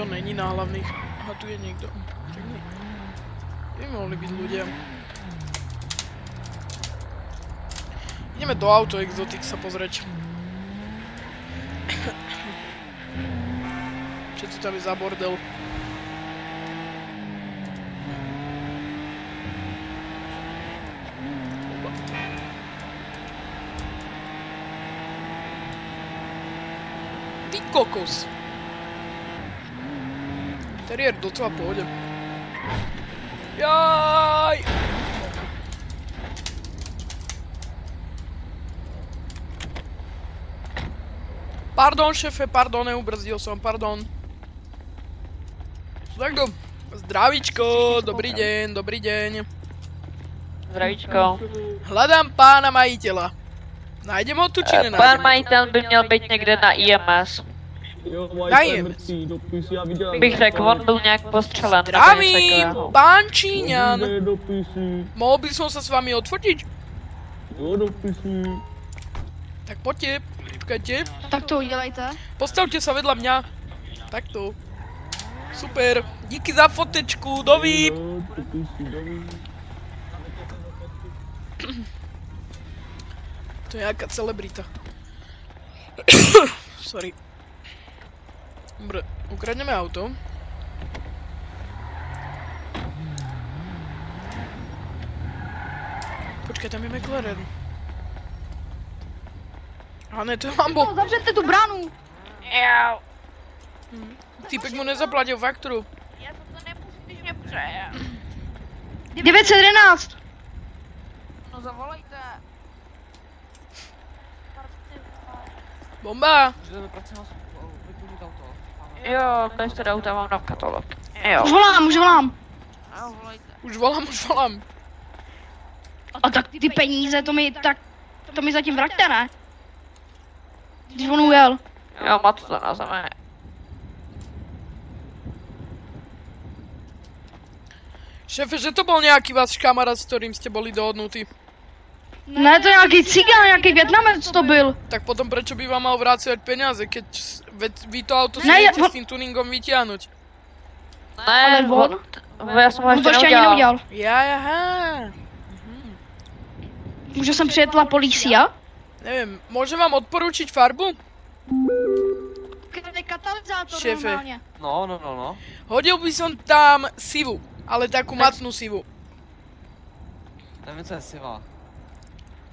to není na hlavných. Aha, tu je niekto. By mohli byť ľudia. Ideme do Auto Exotic sa pozrieť. Čo tu tam je za bordel? Ty kokos! Teriér docela pôjde. Jaj! Pardon, šefe, pardon, neubrzdil som, pardon. Takto, zdravíčko, dobrý deň, dobrý deň. Zdravíčko. Hľadám pána majiteľa. Nájdem ho tu, či nenájdem? Pán majitel by měl být někde na IMS. Na IMS? Bych řekl, on byl nějak postřelen. Zdravím, pán Číňan. Mohol by som sa s vami odfotiť? Tak poďte, počkajte. Tak to udělejte. Postavte sa vedľa mňa. Takto. Super, díky za fotečku, dovíp. To je jaká celebrita. Sorry. Dobre, ukradneme auto. Počkej, tam je McLaren. A ne, to je Lambo. No, zavřete tu bránu. Jau. Týpek mu nezaplatil fakturu. Já to nepustím, když mě přeje. 911. No zavolejte. Bomba! Můžeme prosím vás vypůjčit auto. Jo, běžte do auta, mám tam katalog. Jo. Už volám. Jo, volejte. Už volám. A tak ty peníze, to mi zatím vraťte, ne? Když on ujel. Jo, má to na zemi. Šéfe, že to bol nejaký váš kamarát, s ktorým ste boli dohodnutí. Ne, to je nějaký cigán, nějaký Vietnamec to byl. Tak potom prečo by vám mal vrácať peniaze, keď vy to auto si Ne, viete s tým tuningom vytiahnuť? Ne, on- já jsem ho On to ještě ještě ani neudělal. neudělal. Aha. Může sem přijet la policia? Neviem, môžem vám odporučiť farbu? Katalyzátor Šéfe. normálně. No. Hodil by som tam sivu, ale takú matnú sivu. Nevím, co je siva.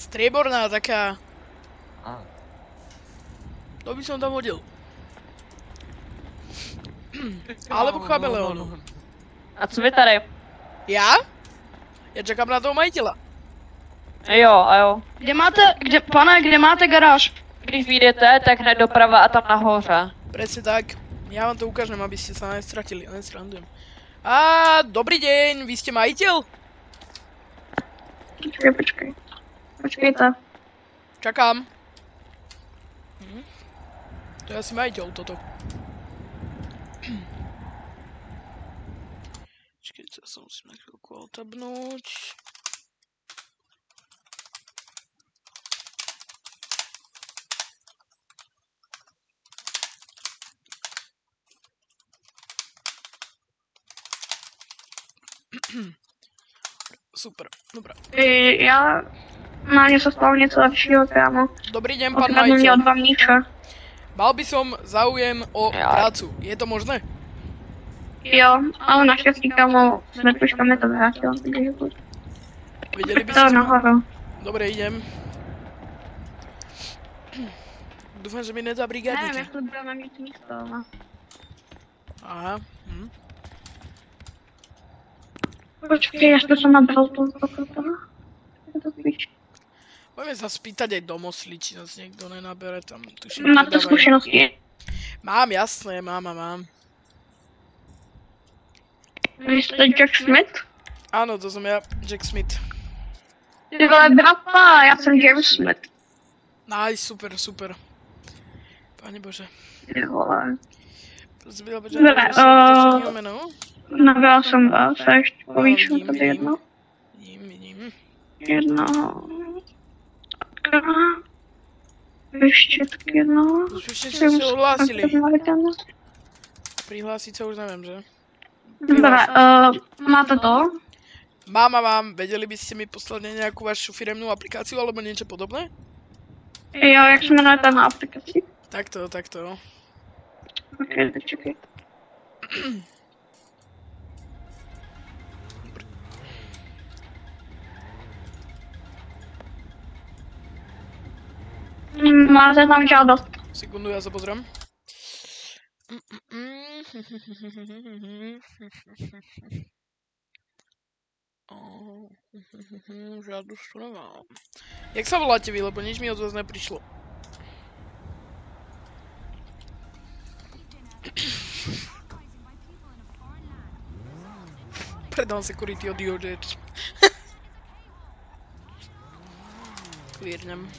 Strieborná taká. A. To by som tam hodil. Alebo chameleonu. A co vy tady? Ja? Ja čakám na toho majiteľa. Jo. Kde máte garáž? Když vyjdete, tak hned doprava a tam nahoře. Presne tak. Ja vám to ukážem, aby ste sa nestratili, len srandujem. A dobrý deň, vy ste majiteľ? Počkejte. Čakám. To je asi majiteľ toto. Počkejte, sa musím na chvíľku otabnúť. Super, dobrá. Já na mě se stalo něco lepšího, kámo. Dobrý deň, pán Okradl mě majiteľ. od 2 mníče. Mal by som záujem o prácu. Je to možné? Jo, ale naštěstí, kámo, s mrtvičkami to vrátil, takže buď. Vedeli by To ste... nahoru. Dobre, idem. Dúfam, že mi nedá Nevím, brigádnika. jestli budeme mít místo, ale... Aha. Počkej, jestli jsem nabral tu Poďme sa spýtať aj do Mosly, či nás niekto nenabere tam. Tuším, Máte predávajú. zkušenosti? Mám, jasné, mám. Vy jste Jack Smith? Áno, to som ja, Jack Smith. Ty vole, brata, já jsem James Smith. Nice, super. Pane Bože. Ty vole. Prosím, byla Bože, Dobre, že jméno? Nabral jsem vás a ještě povýším tady jedno. Vidím. Jedno. Ještě tak jedno. Už všetci se ohlásili. Prihlásiť sa už neviem, že? Dobre, máte to? Mám, vedeli by ste mi poslať nejakú vašu firemnú aplikáciu alebo niečo podobné? Jo, jak se jmenuje ta aplikaci? Takto. Ok, tak čekaj. Máte tam žádost. Sekundu, ja sa pozriem. Žiadnu tu nemám. Jak sa voláte vy, lebo nič mi od vás neprišlo. Predám security od DOJ. Klírnem.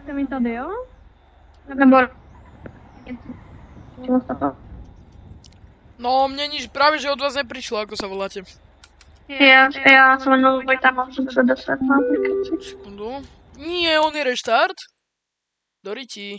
Jste mi tady, jo? Nebo... No, mne nič, práve že od vás neprišlo, ako sa voláte. Já se jmenuji Vojta, mám 710 na aplikaci. Sekundu. Nie, on je reštart. Doriti.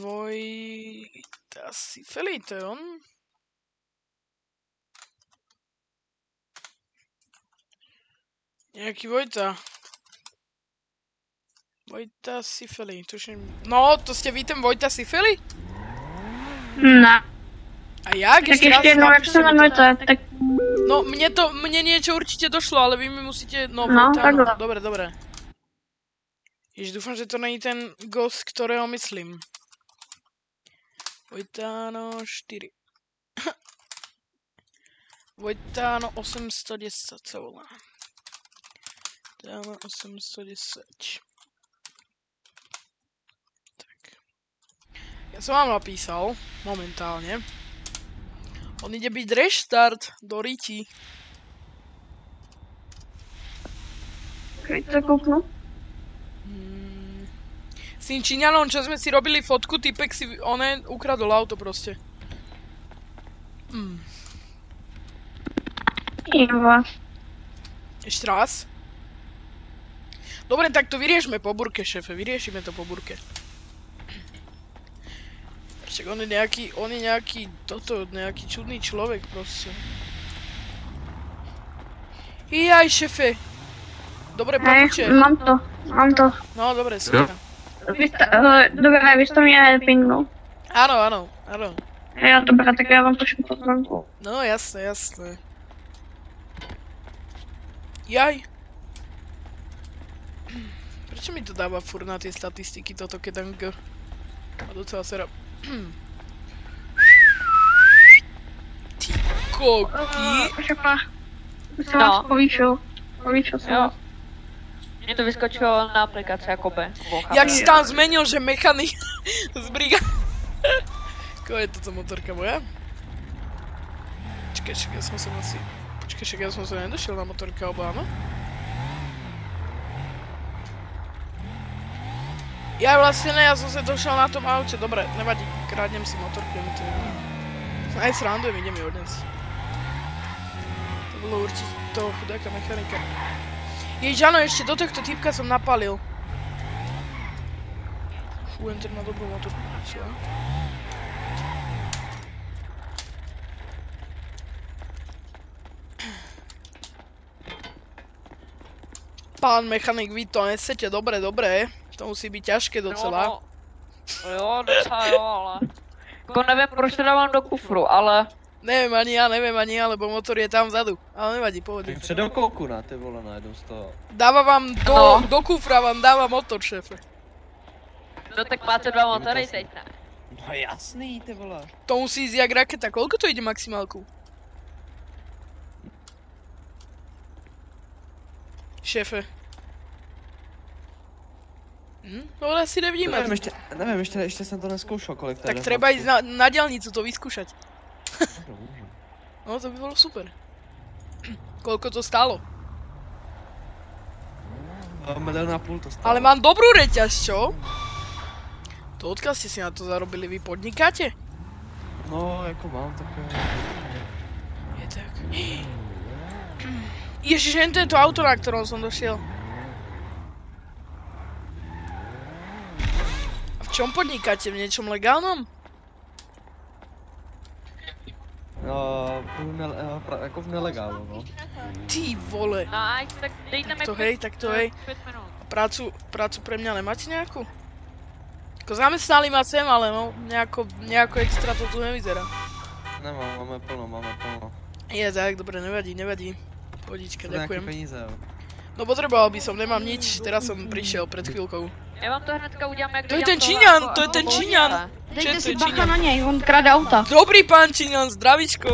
Vojta Sifeli, to je on? Nejaký Vojta. Vojta Sifeli, tuším. No, to ste vy ten Vojta Sifeli? Ne. A jak? Tak ještě jednou, jak se jmenujete, tak... No, mne niečo určite došlo, ale vy mi musíte... No, No, Vojta, takhle. Dobre. Jež dúfam, že to není ten ghost, ktorého myslím. Vojtano 4. Vojtano 810 sa volá. Vojtano 810. Tak. Ja som vám napísal, momentálne. On ide byť reštart do Riti. Keď sa kouknu. S tým Číňanom, čo sme si robili fotku, typek si ukradol auto proste. Iva. Ešte raz? Dobre, tak to vyriešme po burke, šéfe, vyriešime to po burke. Však on je nejaký čudný človek proste. Jaj, šéfe. Dobre, počuče. Mám to. No, dobre, super. Dobré, vy jste mě pingnul. Áno. Jo, dobré, tak já vám pošlu pozvánku. No, jasné. Jaj. Prečo mi to dáva furt na tie statistiky toto, keď dám G? A docela sera. Ty koky. Šefa, se vás povýšil. Povýšil se vás. Mně to vyskočilo na aplikaci jako B. Jak si tam zmenil, že mechanik z brigády. Ko je toto motorka moja? Počkaj, ja som sa nedošiel na motorka, alebo áno? Ja vlastne ne, ja som sa došiel na tom aute, dobre, nevadí, krádnem si motorku, mi to jedno. Aj srandujem, idem ju odnes. To bolo určite toho chudáka mechanika. Jež áno, ešte do tohto typka som napálil. Fú, enter má dobrú motorku. Pán mechanik, vy to nesete, dobre. To musí byť ťažké docela. Jo, docela jo, ale... Jako nevím, proč to dávám do kufru, ale... Neviem ani ja, lebo motor je tam vzadu. Ale nevadí, pohodne. Tak před okolku na ty vole, najednou z toho. Dáva vám do kufra vám dáva motor, šéfe. No tak máte dva motory teď, ne? No jasný, ty vole. To musí ísť jak raketa. Koľko to ide maximálku? Šéfe. No ale asi nevnímať. Nevím, ještě jsem to neskoušel, kolik to je. Tak treba ísť na diaľnicu to vyskúšať. No to by bolo super. Koľko to stálo? 2,5 milióna to stálo. Ale mám dobrú reťaz, čo? To odkiaľ ste si na to zarobili? Vy podnikáte? No, jako mám takové... Je tak. Ježiš, jen to je to auto, na ktorom som došiel. A v čom podnikáte? V niečom legálnom? Jako v nelegálu, no. Ty vole. No a tak dejte mi To hej, tak to hej. 5 minút. Prácu pre mňa nemáte nejakú? Ako zamestnali ma sem, ale no, nejako extra to tu nevyzerá. Nemám, máme plno. Je tak, dobre, nevadí. Pohodička, Sú nejaké ďakujem. peníze, jo. No potreboval by som, nemám nič, teraz som prišiel pred chvíľkou. Já vám to hnedka udělám, jak To je dodělám ten tohle, Číňan, jako- to je ten jako Číňan. použijete. Dejte to si je bacha Číňan? na něj, on krade auta. Dobrý pán Číňan, zdravíčko.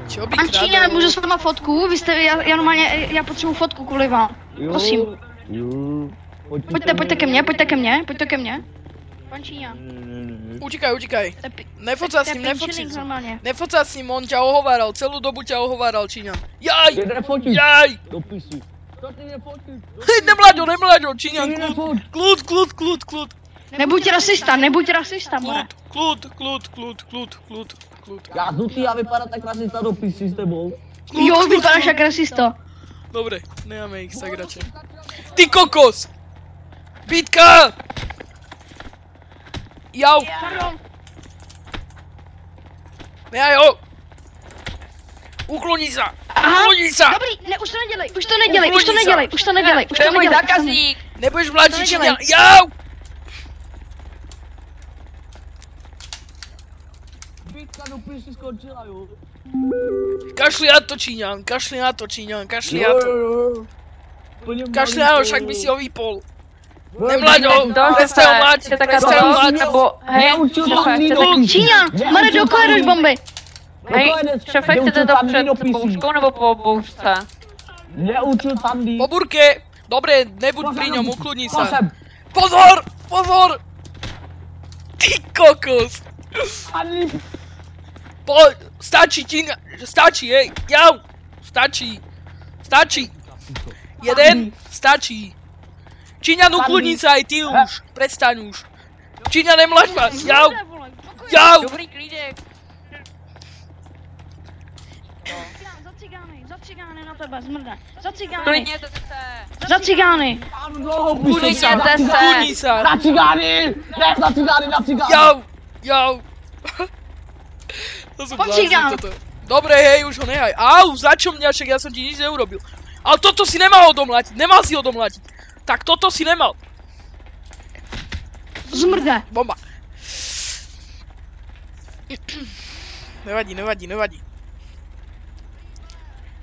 Čo by Pan Číňan, kradol? můžu s váma fotku? Vy jste, já normálně, já potřebuji fotku kvůli vám. Prosím. Pojďte ke mně. Pan Číňan. Utíkaj. To je pi- Nefocá s to je ním, nefoč pinčeník s ním. normálně. Nefocá s ním, on ťa ohováral, celú dobu ťa ohováral Číňan. Jaj! Nefotíš, Jaj! do pisu. To ty nefotíš. Nemláďo, Číňan, klud. Nebuď rasista, more. Klud. Já zutý a vypadá tak rasista do pisy s tebou. Jo, vypadáš jak rasista. Dobre, necháme ich tak radšej. Ty kokos! Bitka! Jau! Pardon. Jajo! Ukloni sa! Aha, Ukloni sa! dobrý, ne, už to nedělej. To je můj zákazník. Nebudeš vláčiť To Číňan! nedělej. Jau! Bitka do pisy skončila, jo. Kašli na to Číňan, kašli na to. Kašli na to, však by si ho vypol. Nemláďo, To, že prestaň ho mlátiť, jste taká prestaň ho to, mlátiť. nebo hej, Neučil šefe, tam chcete, do pisy. Číňan, Mare, dokladeš bomby. hej, šefe, chcete to před bouřkou nebo po bouřce? Neučil Sandy. Po burke! Dobre, nebuď pri ňom, ukludni sa. Prosím. Pozor! Ty kokos! Sandy. Stačí, Číňan, stačí, hej, jau! Stačí. Jeden, stačí. Číňan, ukludni sa aj ty už, prestaň už. Číňan, nemlaď ma, jau! Dobrý klídek. Za cigány na tebe, zmrde. Za cigány. Klidněte se. Za cigány. Ukludni sa, Klidněte se. ukludni sa. Na cigány! Ne, na cigány! Jau! To sú Poď si blázni ďalej. toto. Dobre, hej, už ho nehaj. Au, za čo mňa, však ja som ti nič neurobil. Ale toto si nemal odomlátiť, nemal si odomlátiť. Tak toto si nemal. Zmrde. Bomba. Nevadí.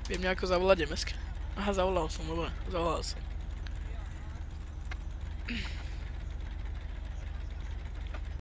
Viem nejako zavolať MSK. Aha, zavolal som, dobre,